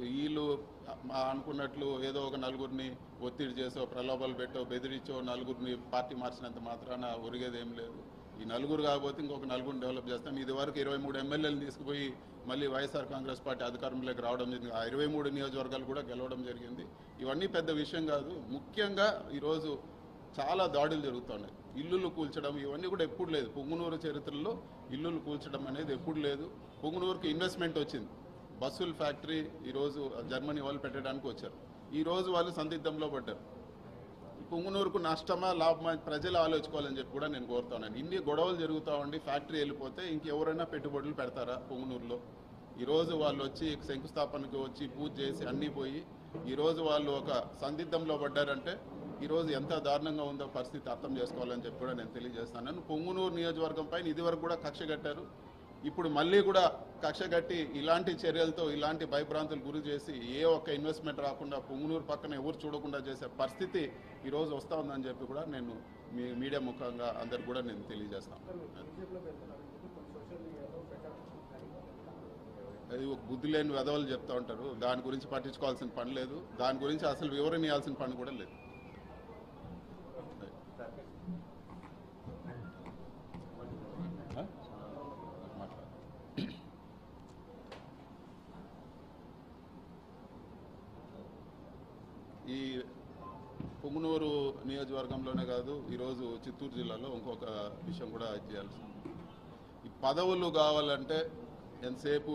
వీళ్ళు అనుకున్నట్లు ఏదో ఒక నలుగురిని ఒత్తిడి చేసో ప్రలోభాలు పెట్టో బెదిరించో నలుగురిని పార్టీ మార్చినంత మాత్రాన ఒరిగేది ఏం లేదు. ఈ నలుగురు కాకపోతే ఇంకొక నలుగురిని డెవలప్ చేస్తాం. ఇది వరకు 23 ఎమ్మెల్యేలు తీసుకుపోయి మళ్ళీ వైఎస్ఆర్ కాంగ్రెస్ పార్టీ అధికారంలోకి రావడం జరిగింది. ఆ 23 నియోజకవర్గాలు కూడా గెలవడం జరిగింది. ఇవన్నీ పెద్ద విషయం కాదు. ముఖ్యంగా ఈరోజు చాలా దాడులు జరుగుతున్నాయి. ఇల్లులు కూల్చడం ఇవన్నీ కూడా ఎప్పుడు లేదు. పొంగునూరు చరిత్రలో ఇల్లులు కూల్చడం అనేది ఎప్పుడు లేదు. పొంగునూరుకి ఇన్వెస్ట్మెంట్ వచ్చింది. బస్సుల ఫ్యాక్టరీ ఈరోజు జర్మనీ వాళ్ళు పెట్టడానికి వచ్చారు. ఈరోజు వాళ్ళు సందిగ్ధంలో పడ్డారు. పొంగునూరుకు నష్టమా లాభమా ప్రజలు ఆలోచించుకోవాలని చెప్పి కూడా నేను కోరుతున్నాను. ఇన్ని గొడవలు జరుగుతూ ఉండి ఫ్యాక్టరీ వెళ్ళిపోతే ఇంకెవరైనా పెట్టుబడులు పెడతారా పొంగునూరులో? ఈరోజు వాళ్ళు వచ్చి శంకుస్థాపనకు వచ్చి పూజ చేసి అన్నీ పోయి ఈరోజు వాళ్ళు ఒక సందిగ్ధంలో పడ్డారంటే ఈరోజు ఎంత దారుణంగా ఉందో పరిస్థితి అర్థం చేసుకోవాలని చెప్పి కూడా నేను తెలియజేస్తున్నాను. పొంగునూరు నియోజకవర్గం పైన ఇదివరకు కూడా కక్ష కట్టారు. ఇప్పుడు మళ్ళీ కూడా కక్ష కట్టి ఇలాంటి చర్యలతో ఇలాంటి భయభ్రాంతులు గురి చేసి ఏ ఒక్క ఇన్వెస్ట్మెంట్ రాకుండా పొంగునూరు పక్కన ఎవరు చూడకుండా చేసే పరిస్థితి ఈరోజు వస్తూ ఉందని చెప్పి కూడా నేను మీడియా ముఖంగా అందరికి కూడా నేను తెలియజేస్తాను. అది ఒక బుద్ధి లేని వెధవలు చెప్తూ ఉంటారు. దాని గురించి పట్టించుకోవాల్సిన పని లేదు. దాని గురించి అసలు వివరణ ఇవ్వాల్సిన పని కూడా లేదు. ఈ పొంగునూరు నియోజకవర్గంలోనే కాదు, ఈరోజు చిత్తూరు జిల్లాలో ఇంకొక విషయం కూడా చేయాల్సి ఉంది. ఈ పదవులు కావాలంటే ఎంతసేపు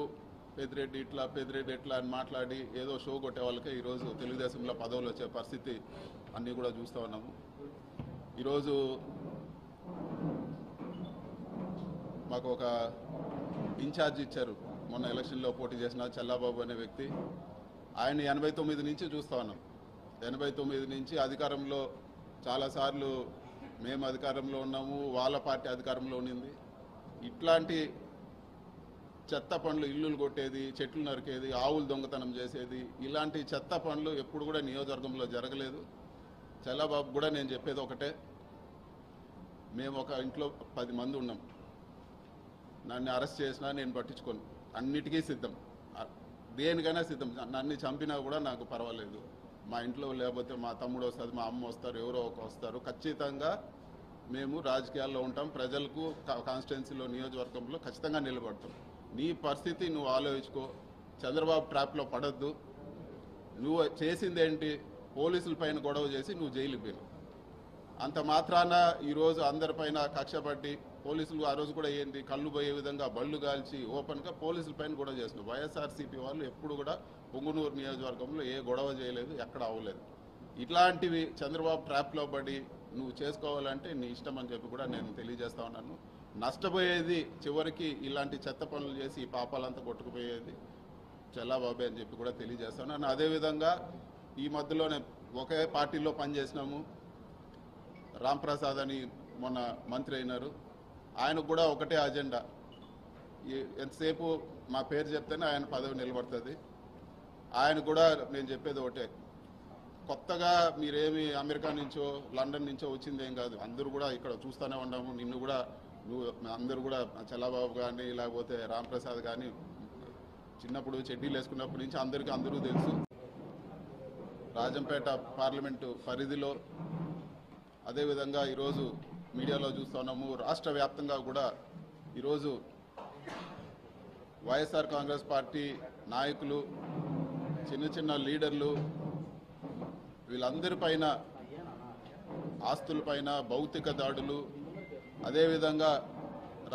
పెద్దిరెడ్డి ఇట్లా అని మాట్లాడి ఏదో షో కొట్టే వాళ్ళకే ఈరోజు తెలుగుదేశంలో పదవులు వచ్చే పరిస్థితి అన్నీ కూడా చూస్తూ ఉన్నాము. ఈరోజు మాకు ఒక ఇన్ఛార్జ్ ఇచ్చారు. మొన్న ఎలక్షన్లో పోటీ చేసిన చల్లాబాబు అనే వ్యక్తి. ఆయన 89 నుంచి చూస్తూ ఉన్నాం. 89 నుంచి అధికారంలో చాలాసార్లు మేము అధికారంలో ఉన్నాము, వాళ్ళ పార్టీ అధికారంలో ఉన్నింది. ఇట్లాంటి చెత్త పనులు, ఇల్లులు కొట్టేది, చెట్లు నరికేది, ఆవులు దొంగతనం చేసేది, ఇలాంటి చెత్త పనులు ఎప్పుడు కూడా నియోజకవర్గంలో జరగలేదు. చల్లాబాబు కూడా నేను చెప్పేది ఒకటే, మేము ఒక ఇంట్లో 10 మంది ఉన్నాం. నన్ను అరెస్ట్ చేసినా నేను పట్టించుకోను, అన్నిటికీ సిద్ధం, దేనికైనా సిద్ధం. నన్ను చంపినా కూడా నాకు పర్వాలేదు. మా ఇంట్లో లేకపోతే మా తమ్ముడు వస్తుంది, మా అమ్మ వస్తారు, ఎవరో ఒక వస్తారు. ఖచ్చితంగా మేము రాజకీయాల్లో ఉంటాం. ప్రజలకు కాన్స్టిట్యున్సీలో నియోజకవర్గంలో ఖచ్చితంగా నిలబడతాం. నీ పరిస్థితి నువ్వు ఆలోచించుకో. చంద్రబాబు ట్రాప్లో పడద్దు. నువ్వు చేసింది ఏంటి? పోలీసుల పైన గొడవ చేసి నువ్వు జైలుకి పోయినావు. అంత మాత్రాన ఈరోజు అందరిపైన కక్ష పట్టి పోలీసులు ఆ రోజు కూడా ఏంటి కళ్ళు పోయే విధంగా బళ్ళు కాల్చి ఓపెన్గా పోలీసుల పైన గొడవ చేస్తున్నారు. వైఎస్ఆర్సీపీ వాళ్ళు ఎప్పుడు కూడా పొంగునూరు నియోజకవర్గంలో ఏ గొడవ చేయలేదు, ఎక్కడ అవ్వలేదు. ఇట్లాంటివి చంద్రబాబు ట్రాప్లో పడి నువ్వు చేసుకోవాలంటే నీ ఇష్టం అని చెప్పి కూడా నేను తెలియజేస్తా ఉన్నాను. నష్టపోయేది చివరికి ఇలాంటి చెత్త పనులు చేసి ఈ పాపాలంతా కొట్టుకుపోయేది చల్లాబాబే అని చెప్పి కూడా తెలియజేస్తాను. అదేవిధంగా ఈ మధ్యలోనే ఒకే పార్టీలో పనిచేసినాము. రాంప్రసాద్ అని మొన్న మంత్రి అయినారు. ఆయనకు కూడా ఒకటే అజెండా, ఎంతసేపు మా పేరు చెప్తేనే ఆయన పదవి నిలబడుతుంది. ఆయన కూడా నేను చెప్పేది ఒకటే, కొత్తగా మీరేమి అమెరికా నుంచో లండన్ నుంచో వచ్చిందేం కాదు. అందరూ కూడా ఇక్కడ చూస్తూనే ఉన్నాము. నిన్ను కూడా అందరూ కూడా చల్లాబాబు కానీ లేకపోతే రాంప్రసాద్ కానీ చిన్నప్పుడు చెడ్డీలు వేసుకున్నప్పటి నుంచి అందరూ తెలుసు. రాజంపేట పార్లమెంటు పరిధిలో అదేవిధంగా ఈరోజు మీడియాలో చూస్తున్నాము. రాష్ట్ర వ్యాప్తంగా కూడా ఈరోజు వైఎస్ఆర్ కాంగ్రెస్ పార్టీ నాయకులు, చిన్న లీడర్లు, వీళ్ళందరిపైన ఆస్తులపైన భౌతిక దాడులు, అదేవిధంగా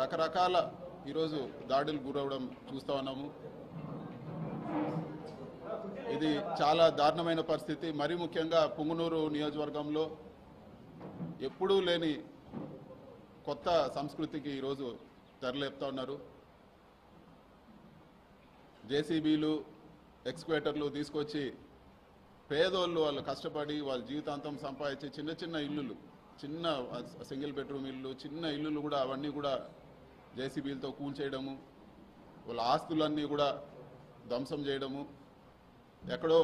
రకరకాల ఈరోజు దాడులు గురవడం చూస్తూ ఉన్నాము. ఇది చాలా దారుణమైన పరిస్థితి. మరీ ముఖ్యంగా పొంగునూరు నియోజకవర్గంలో ఎప్పుడూ లేని కొత్త సంస్కృతికి ఈరోజు తెరలేపుతా ఉన్నారు. జేసీబీలు, ఎక్స్క్వేటర్లు తీసుకొచ్చి పేదోళ్ళు వాళ్ళు కష్టపడి వాళ్ళ జీవితాంతం సంపాదించి చిన్న ఇల్లులు, చిన్న సింగిల్ బెడ్రూమ్ ఇల్లు, చిన్న ఇల్లులు కూడా అవన్నీ కూడా జేసీబీలతో కూల్చేయడము, వాళ్ళ ఆస్తులన్నీ కూడా ధ్వంసం చేయడము, ఎక్కడో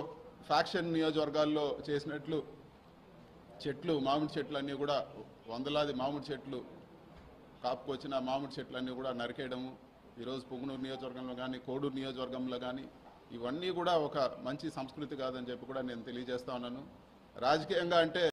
ఫ్యాక్షన్ నియోజకవర్గాల్లో చేసినట్లు చెట్లు, మామిడి చెట్లు అన్నీ కూడా వందలాది మామిడి చెట్లు కాపుకొచ్చిన మామిడి చెట్లన్నీ కూడా నరికేయడము ఈరోజు పొంగునూరు నియోజకవర్గంలో కానీ కోడూరు నియోజకవర్గంలో కానీ ఇవన్నీ కూడా ఒక మంచి సంస్కృతి కాదని చెప్పి కూడా నేను తెలియజేస్తా ఉన్నాను. రాజకీయంగా అంటే